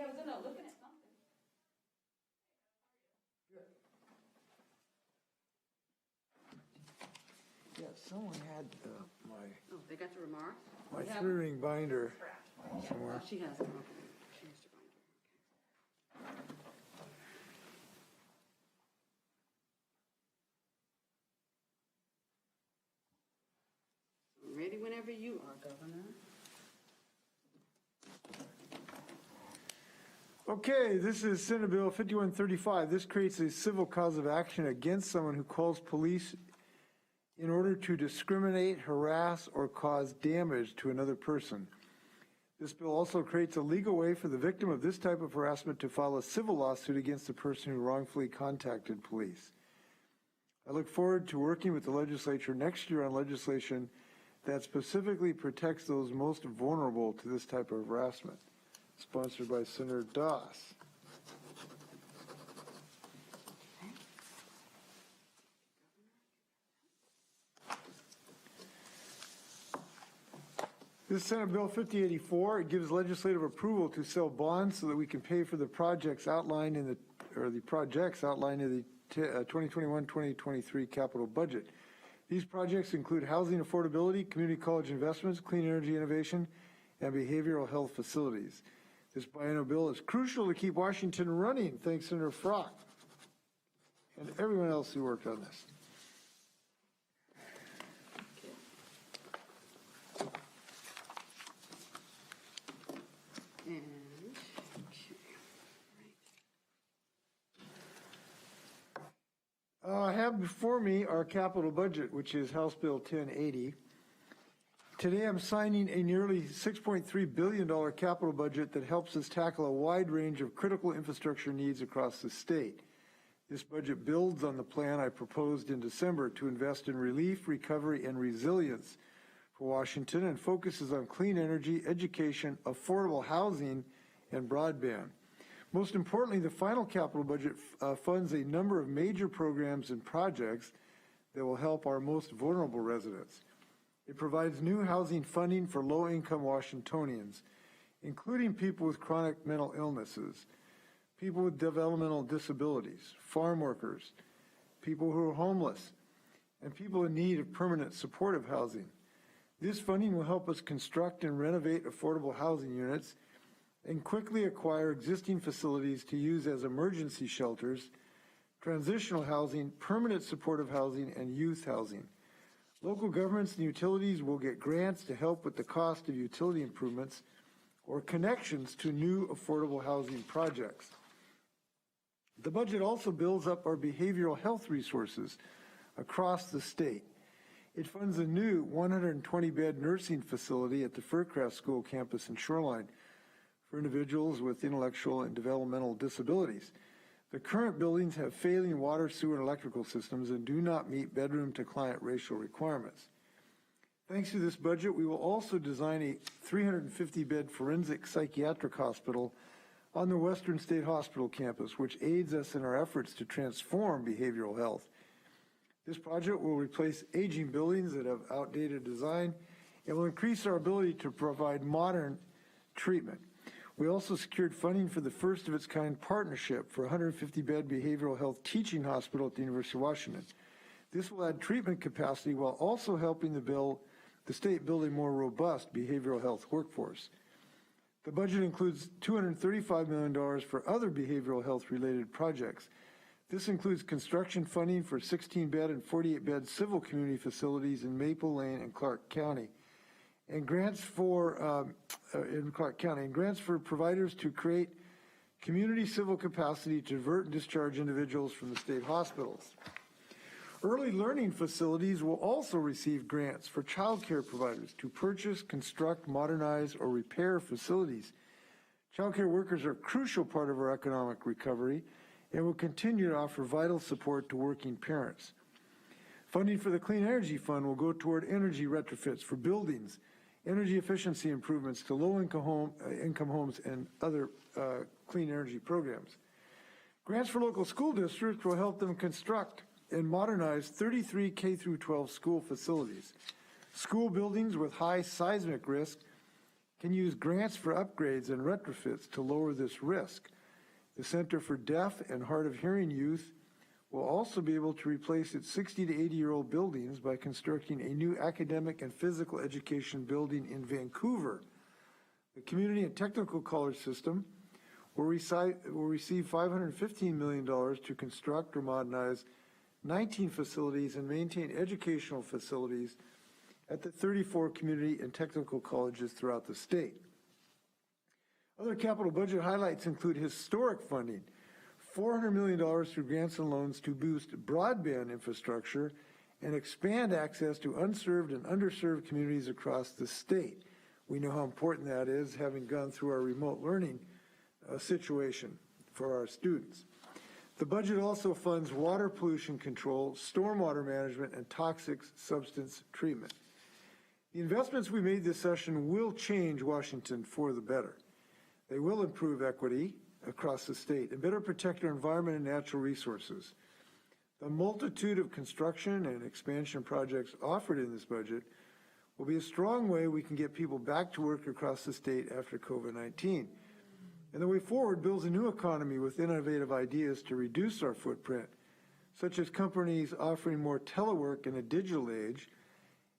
I was in there looking at something. Yeah, someone had Oh, they got your remarks? my three-ring binder somewhere. Oh, she has it. Okay. She has your binder. Okay. Ready whenever you are, Governor. Okay, this is Senate Bill 5135. This creates a civil cause of action against someone who calls police in order to discriminate, harass, or cause damage to another person. This bill also creates a legal way for the victim of this type of harassment to file a civil lawsuit against the person who wrongfully contacted police. I look forward to working with the legislature next year on legislation that specifically protects those most vulnerable to this type of harassment. Sponsored by Senator Doss. This is Senate Bill 5084. It gives legislative approval to sell bonds so that we can pay for the projects outlined in the 2021-2023 capital budget. These projects include housing affordability, community college investments, clean energy innovation, and behavioral health facilities. This biennial bill is crucial to keep Washington running, thanks to Senator Frock and everyone else who worked on this. And, I have before me our capital budget, which is House Bill 1080. Today I'm signing a nearly $6.3 billion capital budget that helps us tackle a wide range of critical infrastructure needs across the state. This budget builds on the plan I proposed in December to invest in relief, recovery, and resilience for Washington and focuses on clean energy, education, affordable housing, and broadband. Most importantly, the final capital budget funds a number of major programs and projects that will help our most vulnerable residents. It provides new housing funding for low-income Washingtonians, including people with chronic mental illnesses, people with developmental disabilities, farm workers, people who are homeless, and people in need of permanent supportive housing. This funding will help us construct and renovate affordable housing units and quickly acquire existing facilities to use as emergency shelters, transitional housing, permanent supportive housing, and youth housing. Local governments and utilities will get grants to help with the cost of utility improvements or connections to new affordable housing projects. The budget also builds up our behavioral health resources across the state. It funds a new 120-bed nursing facility at the Faircraft School campus in Shoreline for individuals with intellectual and developmental disabilities. The current buildings have failing water, sewer, and electrical systems and do not meet bedroom-to-client ratio requirements. Thanks to this budget, we will also design a 350-bed forensic psychiatric hospital on the Western State Hospital campus, which aids us in our efforts to transform behavioral health. This project will replace aging buildings that have outdated design and will increase our ability to provide modern treatment. We also secured funding for the first of its kind partnership for a 150-bed behavioral health teaching hospital at the University of Washington. This will add treatment capacity while also helping the state build a more robust behavioral health workforce. The budget includes $235 million for other behavioral health related projects. This includes construction funding for 16-bed and 48-bed civil community facilities in Maple Lane and Clark County, and grants for providers to create community civil capacity to divert and discharge individuals from the state hospitals. Early learning facilities will also receive grants for child care providers to purchase, construct, modernize, or repair facilities. Child care workers are a crucial part of our economic recovery and will continue to offer vital support to working parents. Funding for the Clean Energy Fund will go toward energy retrofits for buildings, energy efficiency improvements to low-income homes, and other clean energy programs. Grants for local school districts will help them construct and modernize 33 K-12 school facilities. School buildings with high seismic risk can use grants for upgrades and retrofits to lower this risk. The Center for Deaf and Hard of Hearing Youth will also be able to replace its 60 to 80-year-old buildings by constructing a new academic and physical education building in Vancouver. The Community and Technical College System will receive $515 million to construct or modernize 19 facilities and maintain educational facilities at the 34 community and technical colleges throughout the state. Other capital budget highlights include historic funding, $400 million through grants and loans to boost broadband infrastructure and expand access to unserved and underserved communities across the state. We know how important that is, having gone through our remote learning situation for our students. The budget also funds water pollution control, stormwater management, and toxic substance treatment. The investments we made this session will change Washington for the better. They will improve equity across the state and better protect our environment and natural resources. The multitude of construction and expansion projects offered in this budget will be a strong way we can get people back to work across the state after COVID-19. And the way forward builds a new economy with innovative ideas to reduce our footprint, such as companies offering more telework in a digital age,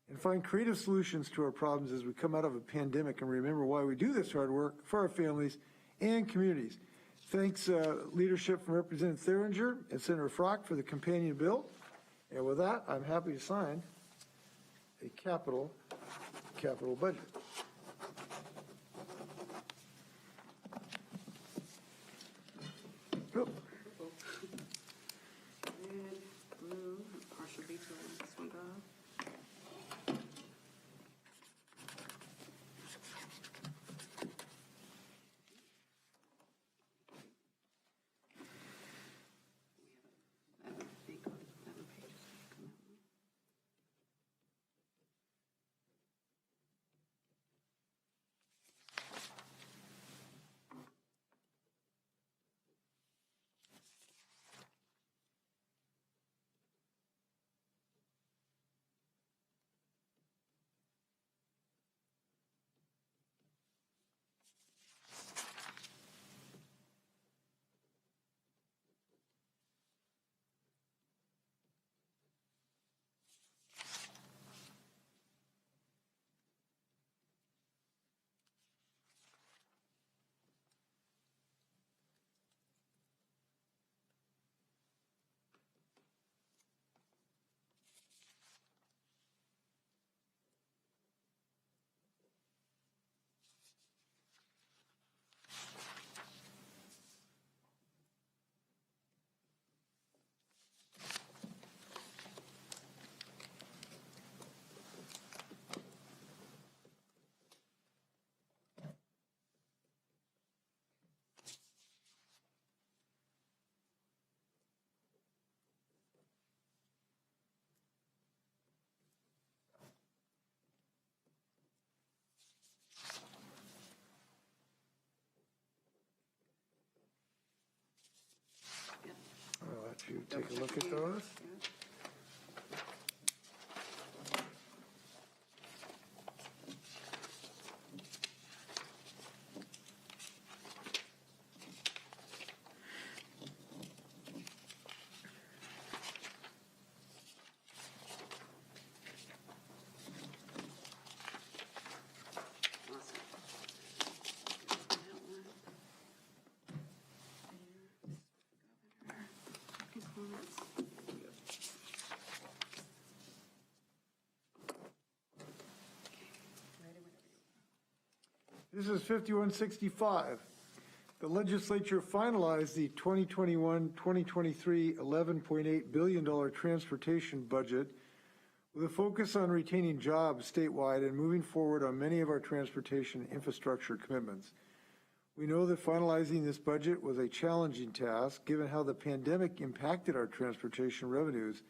and find creative solutions to our problems as we come out of a pandemic and remember why we do this hard work for our families and communities. Thanks, leadership from Representative Theringer and Senator Frock for the companion bill. And with that, I'm happy to sign a capital budget. Oh. Red, blue, partial B to this one go. I'll let you take a look at those. This is 5165. The legislature finalized the 2021-2023 $11.8 billion transportation budget with a focus on retaining jobs statewide and moving forward on many of our transportation infrastructure commitments. We know that finalizing this budget was a challenging task given how the pandemic impacted our transportation revenues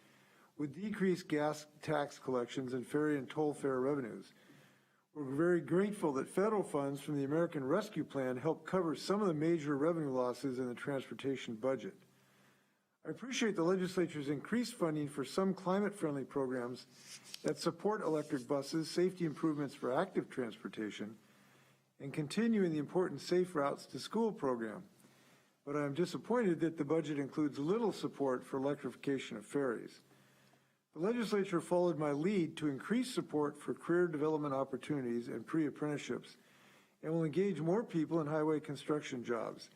with decreased gas tax collections and ferry and toll fare revenues. We're very grateful that federal funds from the American Rescue Plan helped cover some of the major revenue losses in the transportation budget. I appreciate the legislature's increased funding for some climate-friendly programs that support electric buses, safety improvements for active transportation, and continuing the important Safe Routes to School program. But I am disappointed that the budget includes little support for electrification of ferries. The legislature followed my lead to increase support for career development opportunities and pre-apprenticeships, and will engage more people in highway construction jobs.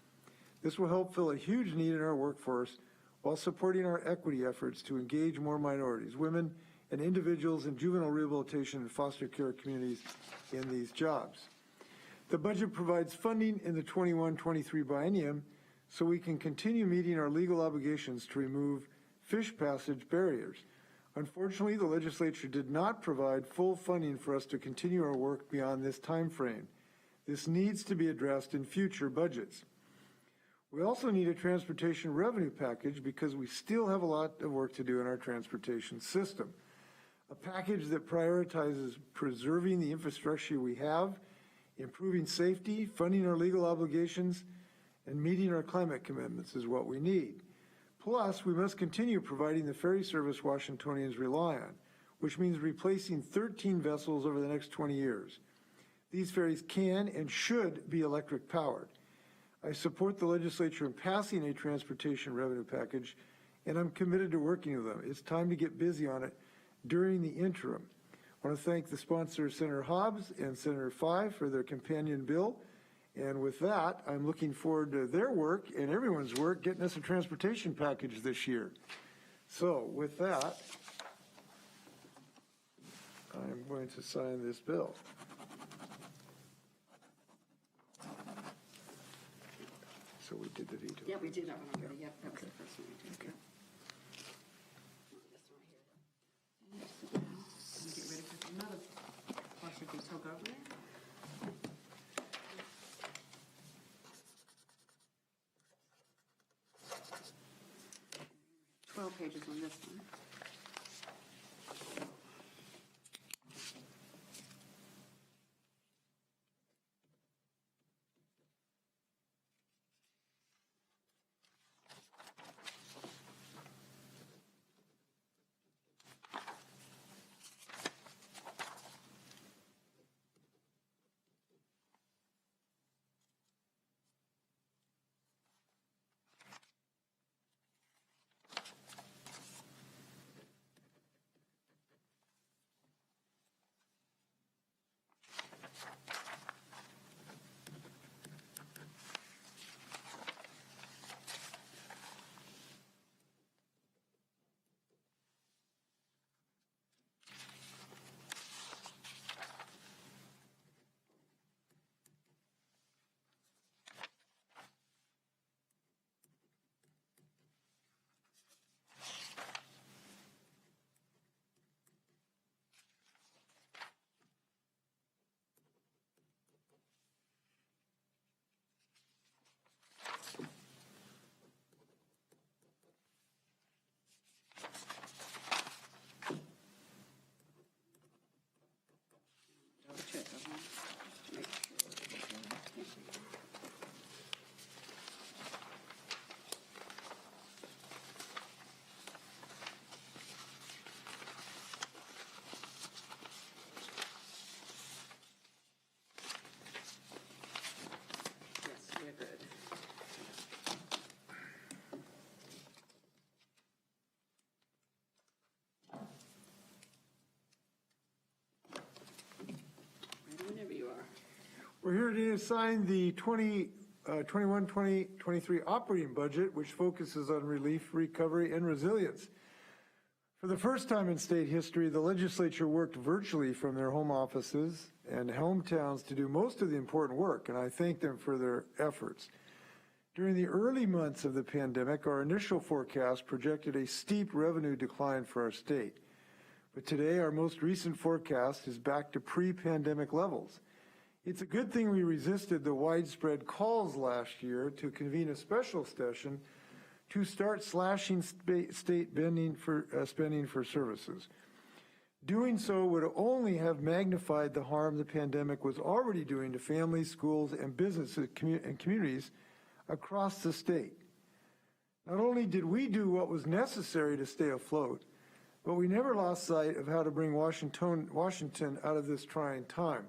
This will help fill a huge need in our workforce while supporting our equity efforts to engage more minorities, women, and individuals in juvenile rehabilitation and foster care communities in these jobs. The budget provides funding in the 21-23 biennium so we can continue meeting our legal obligations to remove fish passage barriers. Unfortunately, the legislature did not provide full funding for us to continue our work beyond this time frame. This needs to be addressed in future budgets. We also need a transportation revenue package because we still have a lot of work to do in our transportation system. A package that prioritizes preserving the infrastructure we have, improving safety, funding our legal obligations, and meeting our climate commitments is what we need. Plus, we must continue providing the ferry service Washingtonians rely on, which means replacing 13 vessels over the next 20 years. These ferries can and should be electric powered. I support the legislature in passing a transportation revenue package, and I'm committed to working with them. It's time to get busy on it during the interim. I want to thank the sponsors, Senator Hobbs and Senator Five, for their companion bill. And with that, I'm looking forward to their work and everyone's work getting us a transportation package this year. So with that, I'm going to sign this bill. So we did the veto. Yeah, we did that one already. Yep, that was the first one we did. Okay. This one right here. Let me get rid of another portion of these over there. 12 pages on this one. We're here today to sign the 21-23 operating budget, which focuses on relief, recovery, and resilience. For the first time in state history, the legislature worked virtually from their home offices and hometowns to do most of the important work, and I thank them for their efforts. During the early months of the pandemic, our initial forecast projected a steep revenue decline for our state. But today, our most recent forecast is back to pre-pandemic levels. It's a good thing we resisted the widespread calls last year to convene a special session to start slashing state spending for services. Doing so would only have magnified the harm the pandemic was already doing to families, schools, and businesses and communities across the state. Not only did we do what was necessary to stay afloat, but we never lost sight of how to bring Washington out of this trying time.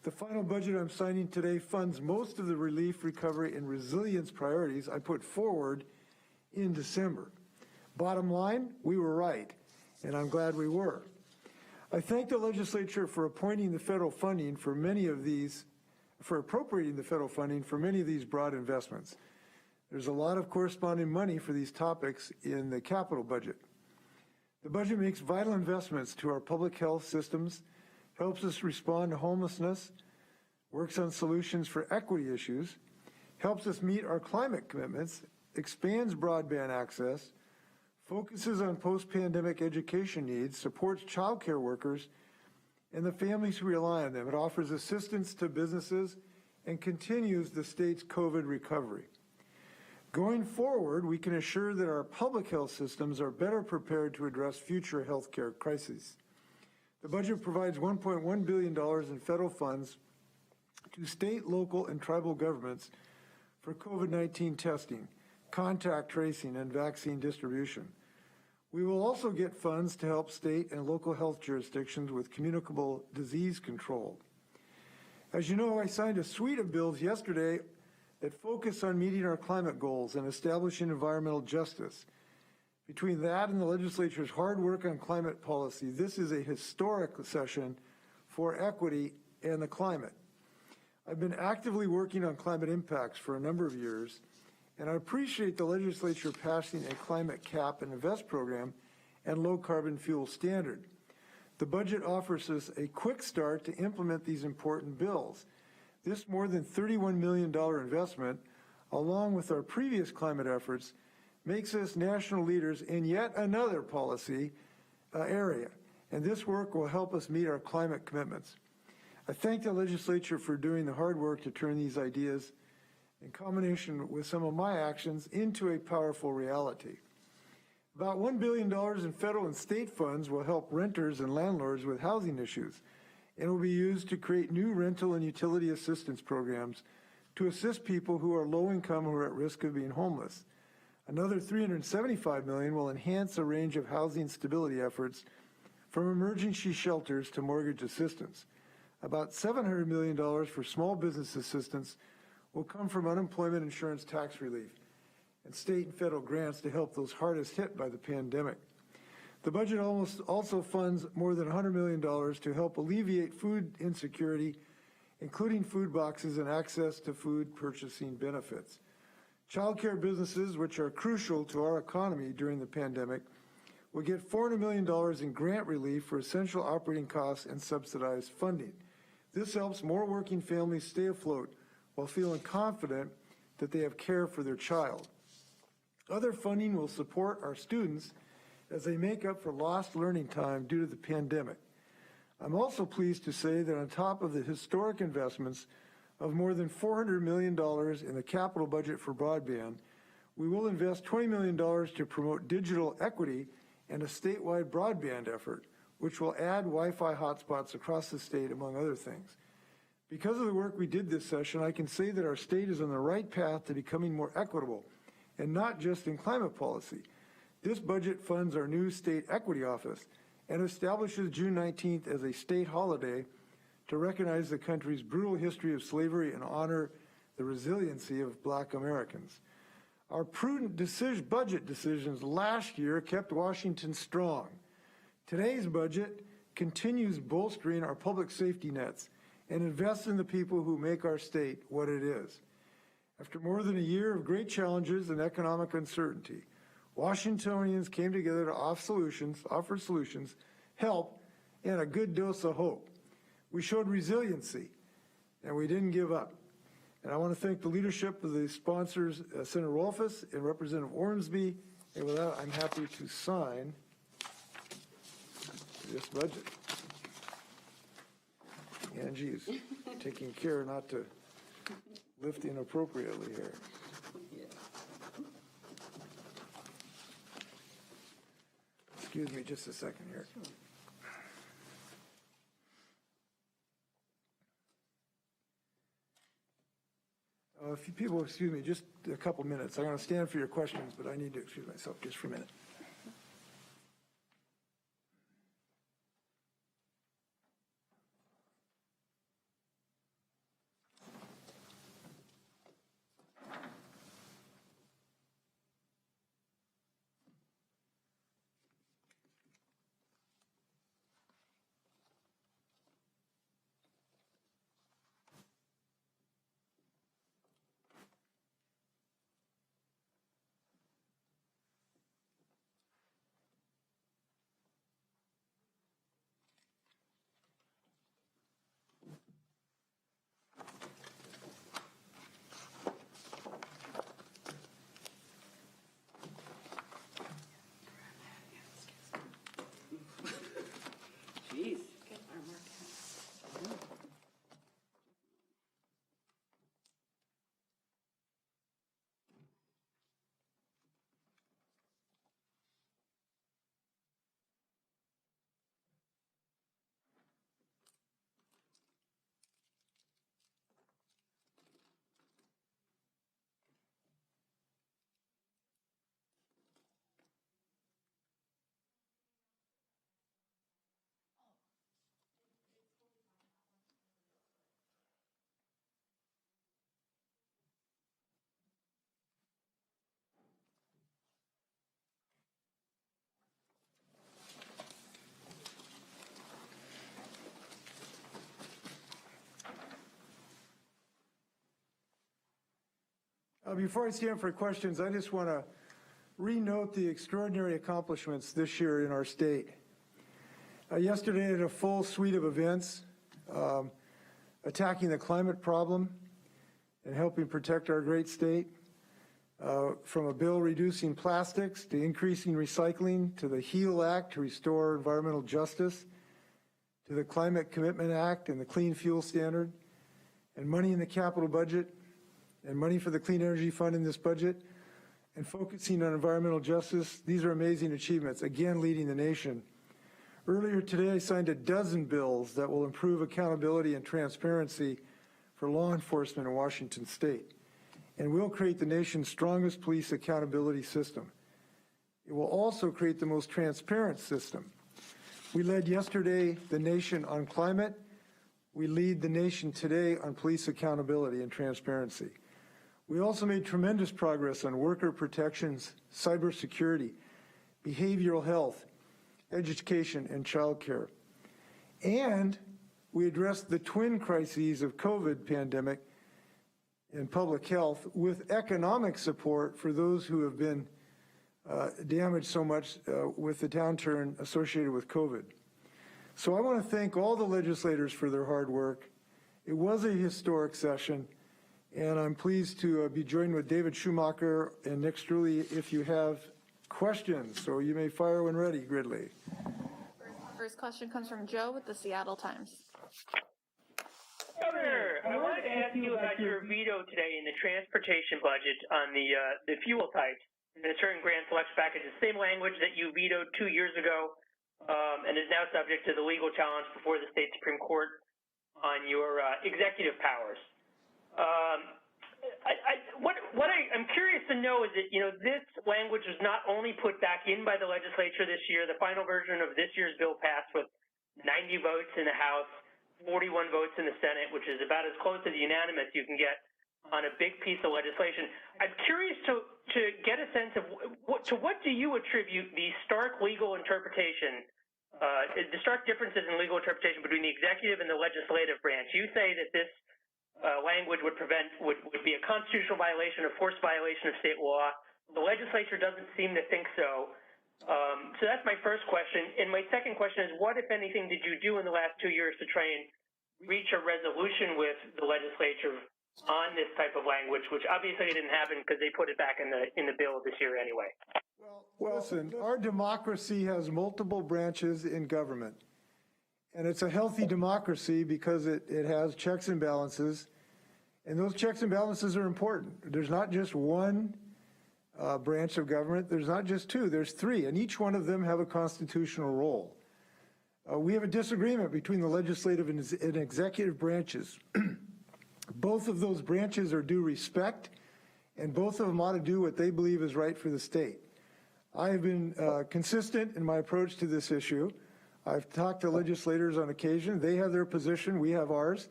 The final budget I'm signing today funds most of the relief, recovery, and resilience priorities I put forward in December. Bottom line, we were right, and I'm glad we were. I thank the legislature for appointing the federal funding for many of these, for appropriating the federal funding for many of these broad investments. There's a lot of corresponding money for these topics in the capital budget. The budget makes vital investments to our public health systems, helps us respond to homelessness, works on solutions for equity issues, helps us meet our climate commitments, expands broadband access, focuses on post-pandemic education needs, supports child care workers and the families who rely on them. It offers assistance to businesses and continues the state's COVID recovery. Going forward, we can assure that our public health systems are better prepared to address future healthcare crises. The budget provides $1.1 billion in federal funds to state, local, and tribal governments for COVID-19 testing, contact tracing, and vaccine distribution. We will also get funds to help state and local health jurisdictions with communicable disease control. As you know, I signed a suite of bills yesterday that focus on meeting our climate goals and establishing environmental justice. Between that and the legislature's hard work on climate policy, this is a historic session for equity and the climate. I've been actively working on climate impacts for a number of years, and I appreciate the legislature passing a climate cap and invest program and low carbon fuel standard. The budget offers us a quick start to implement these important bills. This more than $31 million investment, along with our previous climate efforts, makes us national leaders in yet another policy area, and this work will help us meet our climate commitments. I thank the legislature for doing the hard work to turn these ideas, in combination with some of my actions, into a powerful reality. About $1 billion in federal and state funds will help renters and landlords with housing issues, and will be used to create new rental and utility assistance programs to assist people who are low income or at risk of being homeless. Another $375 million will enhance a range of housing stability efforts, from emergency shelters to mortgage assistance. About $700 million for small business assistance will come from unemployment insurance tax relief and state and federal grants to help those hardest hit by the pandemic. The budget also funds more than $100 million to help alleviate food insecurity, including food boxes and access to food purchasing benefits. Child care businesses, which are crucial to our economy during the pandemic, will get $400 million in grant relief for essential operating costs and subsidized funding. This helps more working families stay afloat while feeling confident that they have care for their child. Other funding will support our students as they make up for lost learning time due to the pandemic. I'm also pleased to say that on top of the historic investments of more than $400 million in the capital budget for broadband, we will invest $20 million to promote digital equity and a statewide broadband effort, which will add Wi-Fi hotspots across the state, among other things. Because of the work we did this session, I can say that our state is on the right path to becoming more equitable, and not just in climate policy. This budget funds our new state equity office and establishes June 19th as a state holiday to recognize the country's brutal history of slavery and honor the resiliency of Black Americans. Our prudent budget decisions last year kept Washington strong. Today's budget continues bolstering our public safety nets and invests in the people who make our state what it is. After more than a year of great challenges and economic uncertainty, Washingtonians came together to offer solutions, help, and a good dose of hope. We showed resiliency, and we didn't give up. And I want to thank the leadership of the sponsors, Senator Rolfes and Representative Ormsby. And with that, I'm happy to sign this budget. Angie is taking care not to lift inappropriately here. Excuse me just a second here. A few people, excuse me, just a couple minutes. I'm going to stand for your questions, but I need to excuse myself just for a minute. Before I stand for questions, I just want to re-note the extraordinary accomplishments this year in our state. Yesterday, I had a full suite of events attacking the climate problem and helping protect our great state. From a bill reducing plastics to increasing recycling to the HEAL Act to restore environmental justice to the Climate Commitment Act and the Clean Fuel Standard, and money in the capital budget and money for the Clean Energy Fund in this budget, and focusing on environmental justice. These are amazing achievements, again leading the nation. Earlier today, I signed a dozen bills that will improve accountability and transparency for law enforcement in Washington state, and will create the nation's strongest police accountability system. It will also create the most transparent system. We led yesterday the nation on climate. We lead the nation today on police accountability and transparency. We also made tremendous progress on worker protections, cybersecurity, behavioral health, education, and child care. And we addressed the twin crises of COVID pandemic and public health with economic support for those who have been damaged so much with the downturn associated with COVID. So I want to thank all the legislators for their hard work. It was a historic session, and I'm pleased to be joined with David Schumacher and Nick Struley if you have questions. So you may fire when ready, Gridley. First question comes from Joe with the Seattle Times. Governor, I wanted to ask you about your veto today in the transportation budget on the fuel types and the certain grant selection package. The same language that you vetoed 2 years ago and is now subject to the legal challenge before the state Supreme Court on your executive powers. What I'm curious to know is that, this language was not only put back in by the legislature this year. The final version of this year's bill passed with 90 votes in the House, 41 votes in the Senate, which is about as close to the unanimous you can get on a big piece of legislation. I'm curious to get a sense of what do you attribute the stark legal interpretation, the stark differences in legal interpretation between the executive and the legislative branch? You say that this language would be a constitutional violation or forced violation of state law. The legislature doesn't seem to think so. So that's my first question. And my second question is, what, if anything, did you do in the last 2 years to try and reach a resolution with the legislature on this type of language, which obviously didn't happen because they put it back in the bill this year anyway? Well, listen, our democracy has multiple branches in government. And it's a healthy democracy because it has checks and balances. And those checks and balances are important. There's not just one branch of government. There's not just two, there's three, and each one of them have a constitutional role. We have a disagreement between the legislative and executive branches. Both of those branches are due respect, and both of them ought to do what they believe is right for the state. I have been consistent in my approach to this issue. I've talked to legislators on occasion. They have their position, we have ours.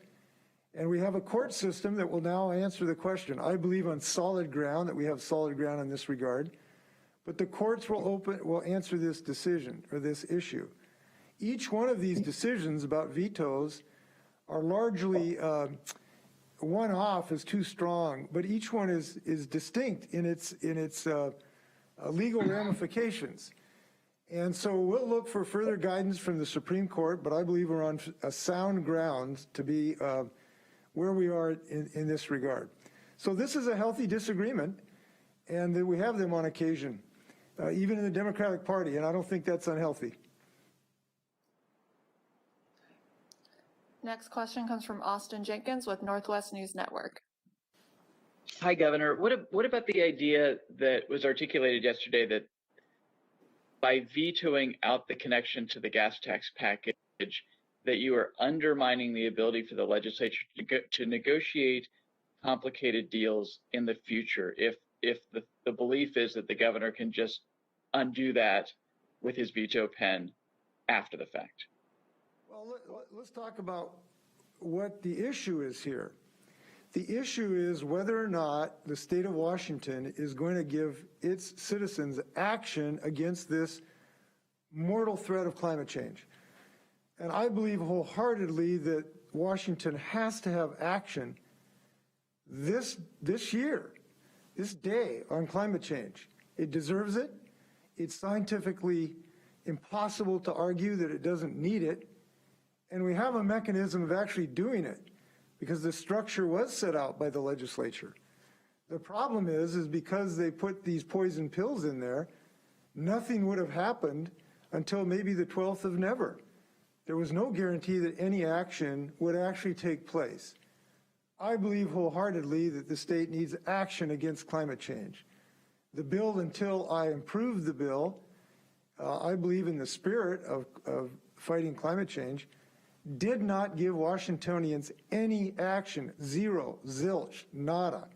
And we have a court system that will now answer the question. I believe on solid ground, that we have solid ground in this regard. But the courts will answer this decision or this issue. Each one of these decisions about vetoes are largely one off is too strong, but each one is distinct in its legal ramifications. And so we'll look for further guidance from the Supreme Court, but I believe we're on a sound ground to be where we are in this regard. So this is a healthy disagreement, and that we have them on occasion, even in the Democratic Party, and I don't think that's unhealthy. Next question comes from Austin Jenkins with Northwest News Network. Hi, Governor. What about the idea that was articulated yesterday that by vetoing out the connection to the gas tax package, that you are undermining the ability for the legislature to negotiate complicated deals in the future if the belief is that the governor can just undo that with his veto pen after the fact? Well, let's talk about what the issue is here. The issue is whether or not the state of Washington is going to give its citizens action against this mortal threat of climate change. And I believe wholeheartedly that Washington has to have action this year. this day on climate change. It deserves it. It's scientifically impossible to argue that it doesn't need it. And we have a mechanism of actually doing it because the structure was set out by the legislature. The problem is because they put these poison pills in there, nothing would have happened until maybe the 12th of never. There was no guarantee that any action would actually take place. I believe wholeheartedly that the state needs action against climate change. The bill, until I improve the bill, I believe in the spirit of fighting climate change, did not give Washingtonians any action, zero, zilch, nada.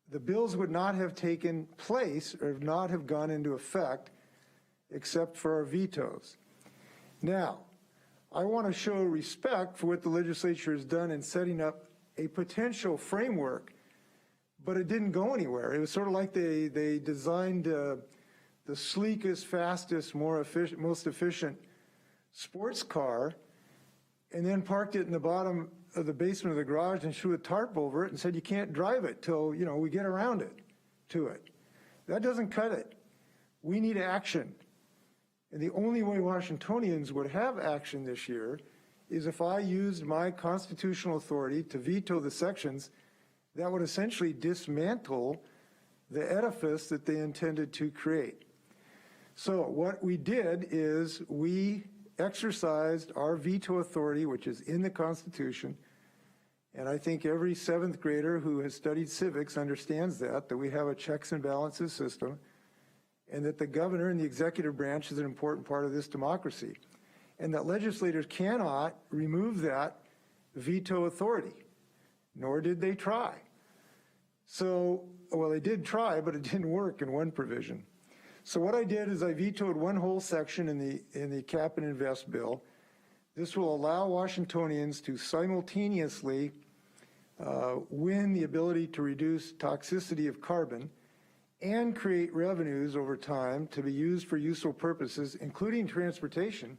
The bills would not have taken place or not have gone into effect except for our vetoes. Now, I want to show respect for what the legislature has done in setting up a potential framework, but it didn't go anywhere. It was sort of like they designed the sleekest, fastest, most efficient sports car and then parked it in the bottom of the basement of the garage and threw a tarp over it and said you can't drive it till, you know, we get around it to it. That doesn't cut it. We need action. And the only way Washingtonians would have action this year is if I used my constitutional authority to veto the sections that would essentially dismantle the edifice that they intended to create. So what we did is we exercised our veto authority, which is in the Constitution, and I think every 7th grader who has studied civics understands that we have a checks and balances system, and that the governor and the executive branch is an important part of this democracy, and that legislators cannot remove that veto authority, nor did they try. So, well, they did try, but it didn't work in one provision. So what I did is I vetoed one whole section in the cap and invest bill. This will allow Washingtonians to simultaneously win the ability to reduce toxicity of carbon and create revenues over time to be used for useful purposes, including transportation,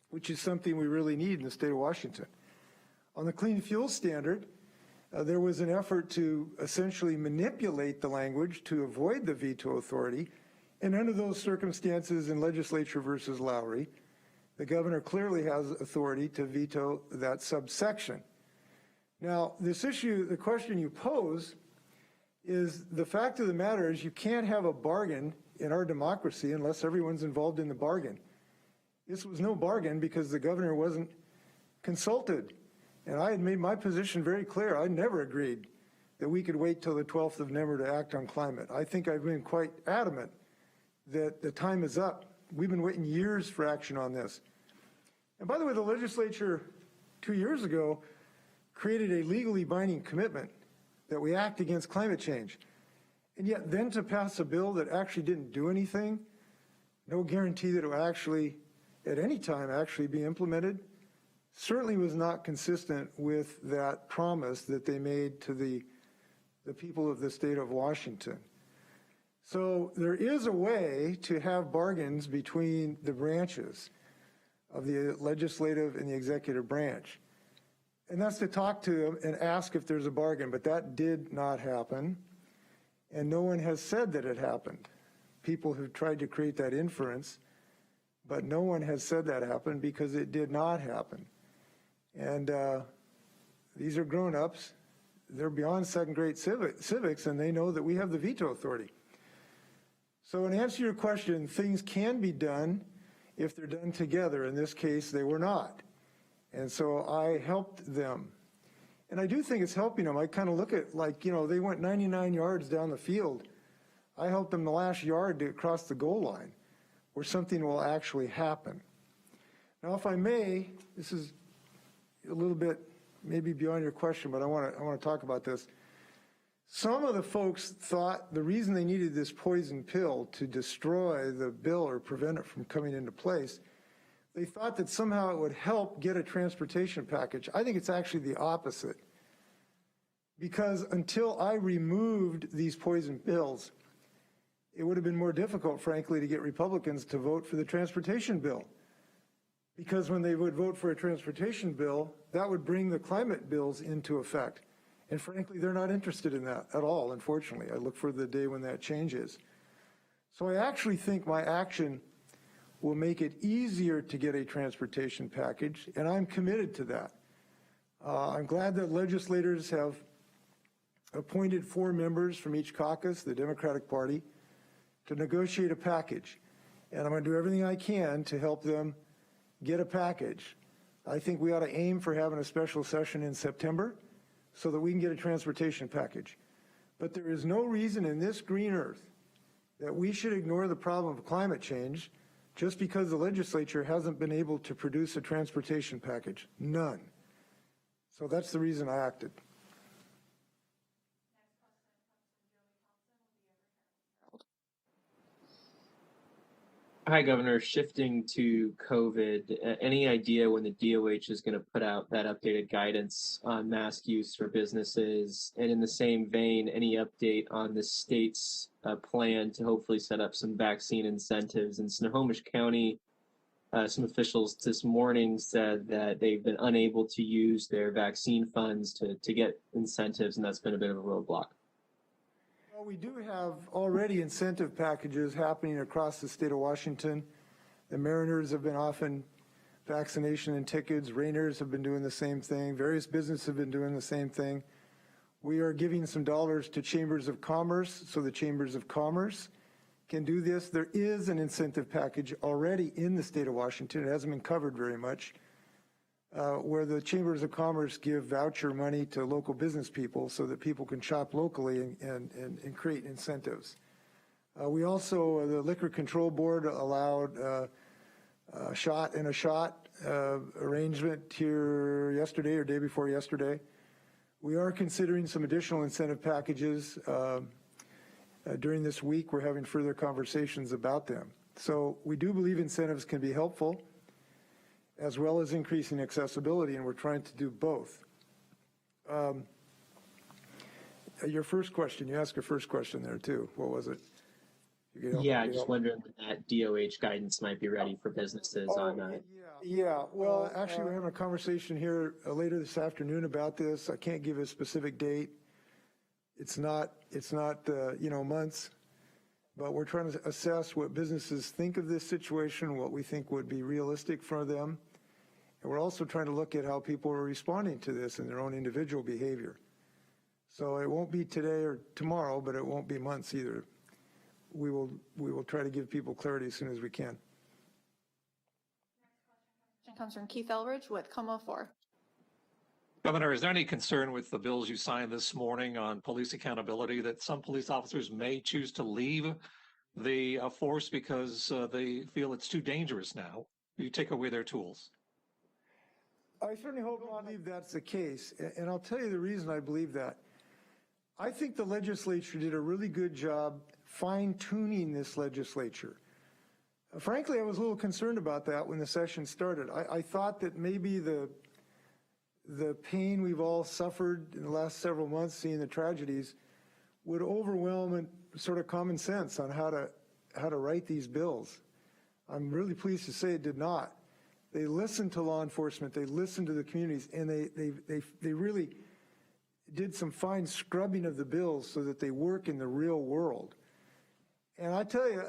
which is something we really need in the state of Washington. On the clean fuel standard, there was an effort to essentially manipulate the language to avoid the veto authority. And under those circumstances in legislature versus Lowry, the governor clearly has authority to veto that subsection. Now, this issue, the question you pose is the fact of the matter is you can't have a bargain in our democracy unless everyone's involved in the bargain. This was no bargain because the governor wasn't consulted. And I had made my position very clear. I never agreed that we could wait till the 12th of November to act on climate. I think I've been quite adamant that the time is up. We've been waiting years for action on this. And by the way, the legislature 2 years ago created a legally binding commitment that we act against climate change. And yet then to pass a bill that actually didn't do anything, no guarantee that it would actually, at any time, actually be implemented, certainly was not consistent with that promise that they made to the people of the state of Washington. So there is a way to have bargains between the branches of the legislative and the executive branch. And that's to talk to them and ask if there's a bargain, but that did not happen. And no one has said that it happened. People have tried to create that inference, but no one has said that happened because it did not happen. And these are grown-ups. They're beyond second grade civics, and they know that we have the veto authority. So in answer to your question, things can be done if they're done together. In this case, they were not. And so I helped them. And I do think it's helping them. I kind of look at, like, you know, they went 99 yards down the field. I helped them the last yard to cross the goal line where something will actually happen. Now, if I may, this is a little bit maybe beyond your question, but I want to talk about this. Some of the folks thought the reason they needed this poison pill to destroy the bill or prevent it from coming into place, they thought that somehow it would help get a transportation package. I think it's actually the opposite. Because until I removed these poison pills, it would have been more difficult, frankly, to get Republicans to vote for the transportation bill. Because when they would vote for a transportation bill, that would bring the climate bills into effect. And frankly, they're not interested in that at all, unfortunately. I look for the day when that changes. So I actually think my action will make it easier to get a transportation package, and I'm committed to that. I'm glad that legislators have appointed 4 members from each caucus, the Democratic Party, to negotiate a package. And I'm going to do everything I can to help them get a package. I think we ought to aim for having a special session in September so that we can get a transportation package. But there is no reason in this green earth that we should ignore the problem of climate change just because the legislature hasn't been able to produce a transportation package. None. So that's the reason I acted. Hi, Governor. Shifting to COVID, any idea when the DOH is going to put out that updated guidance on mask use for businesses? And in the same vein, any update on the state's plan to hopefully set up some vaccine incentives? In Snohomish County, some officials this morning said that they've been unable to use their vaccine funds to get incentives, and that's been a bit of a roadblock. Well, we do have already incentive packages happening across the state of Washington. The Mariners have been offering vaccination and tickets. Rainers have been doing the same thing. Various businesses have been doing the same thing. We are giving some dollars to chambers of commerce so the chambers of commerce can do this. There is an incentive package already in the state of Washington. It hasn't been covered very much, where the chambers of commerce give voucher money to local business people so that people can shop locally and create incentives. We also, the Liquor Control Board allowed a shot and a shot arrangement here yesterday or day before yesterday. We are considering some additional incentive packages during this week. We're having further conversations about them. So we do believe incentives can be helpful, as well as increasing accessibility, and we're trying to do both. Your first question, you asked your first question there too. What was it? Yeah, just wondering when that DOH guidance might be ready for businesses on that. Yeah, well, actually, we're having a conversation here later this afternoon about this. I can't give a specific date. It's not months, but we're trying to assess what businesses think of this situation, what we think would be realistic for them. And we're also trying to look at how people are responding to this in their own individual behavior. So it won't be today or tomorrow, but it won't be months either. We will try to give people clarity as soon as we can. Question comes from Keith Elridge with Como 4. Governor, is there any concern with the bills you signed this morning on police accountability that some police officers may choose to leave the force because they feel it's too dangerous now? You take away their tools. I certainly hope not believe that's the case. And I'll tell you the reason I believe that. I think the legislature did a really good job fine-tuning this legislature. Frankly, I was a little concerned about that when the session started. I thought that maybe the pain we've all suffered in the last several months, seeing the tragedies, would overwhelm and sort of common sense on how to write these bills. I'm really pleased to say it did not. They listened to law enforcement, they listened to the communities, and they really did some fine scrubbing of the bills so that they work in the real world. And I tell you,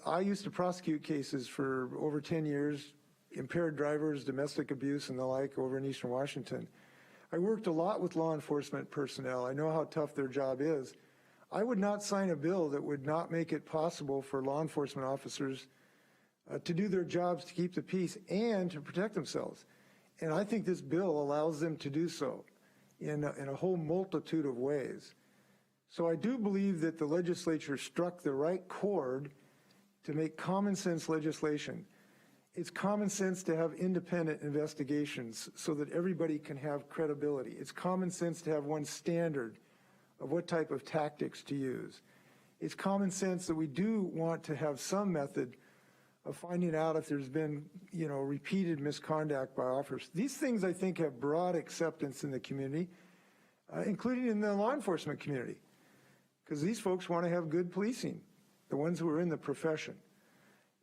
I used to prosecute cases for over 10 years, impaired drivers, domestic abuse, and the like over in Eastern Washington. I worked a lot with law enforcement personnel. I know how tough their job is. I would not sign a bill that would not make it possible for law enforcement officers to do their jobs, to keep the peace, and to protect themselves. And I think this bill allows them to do so in a whole multitude of ways. So I do believe that the legislature struck the right chord to make common sense legislation. It's common sense to have independent investigations so that everybody can have credibility. It's common sense to have one standard of what type of tactics to use. It's common sense that we do want to have some method of finding out if there's been, repeated misconduct by officers. These things, I think, have broad acceptance in the community, including in the law enforcement community, because these folks want to have good policing, the ones who are in the profession.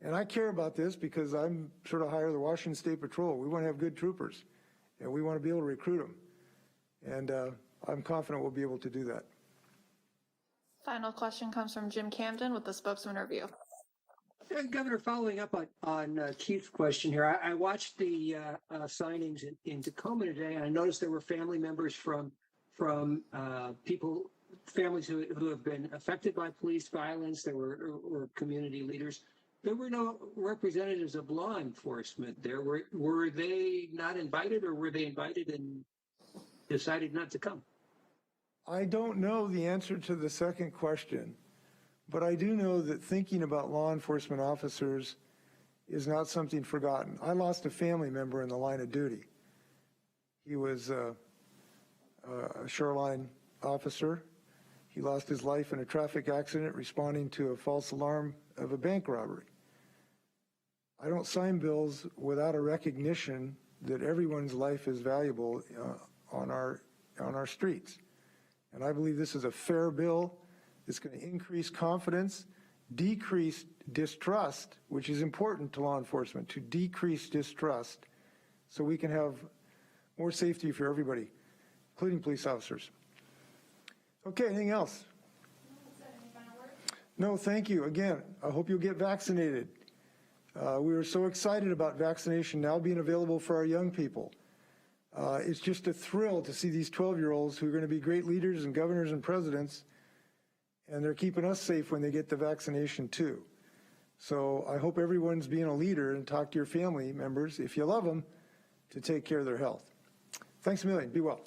And I care about this because I'm sort of higher the Washington State Patrol. We want to have good troopers, and we want to be able to recruit them. And I'm confident we'll be able to do that. Final question comes from Jim Camden with the Spokesman Review. Governor, following up on Keith's question here, I watched the signings in Tacoma today, and I noticed there were family members from families who have been affected by police violence. There were community leaders. There were no representatives of law enforcement there. Were they not invited, or were they invited and decided not to come? I don't know the answer to the second question, but I do know that thinking about law enforcement officers is not something forgotten. I lost a family member in the line of duty. He was a shoreline officer. He lost his life in a traffic accident responding to a false alarm of a bank robbery. I don't sign bills without a recognition that everyone's life is valuable on our streets. And I believe this is a fair bill. It's going to increase confidence, decrease distrust, which is important to law enforcement, to decrease distrust so we can have more safety for everybody, including police officers. Okay, anything else? No, thank you. Again, I hope you'll get vaccinated. We are so excited about vaccination now being available for our young people. It's just a thrill to see these 12-year-olds who are going to be great leaders and governors and presidents, and they're keeping us safe when they get the vaccination too. So I hope everyone's being a leader, and talk to your family members, if you love them, to take care of their health. Thanks a million. Be well.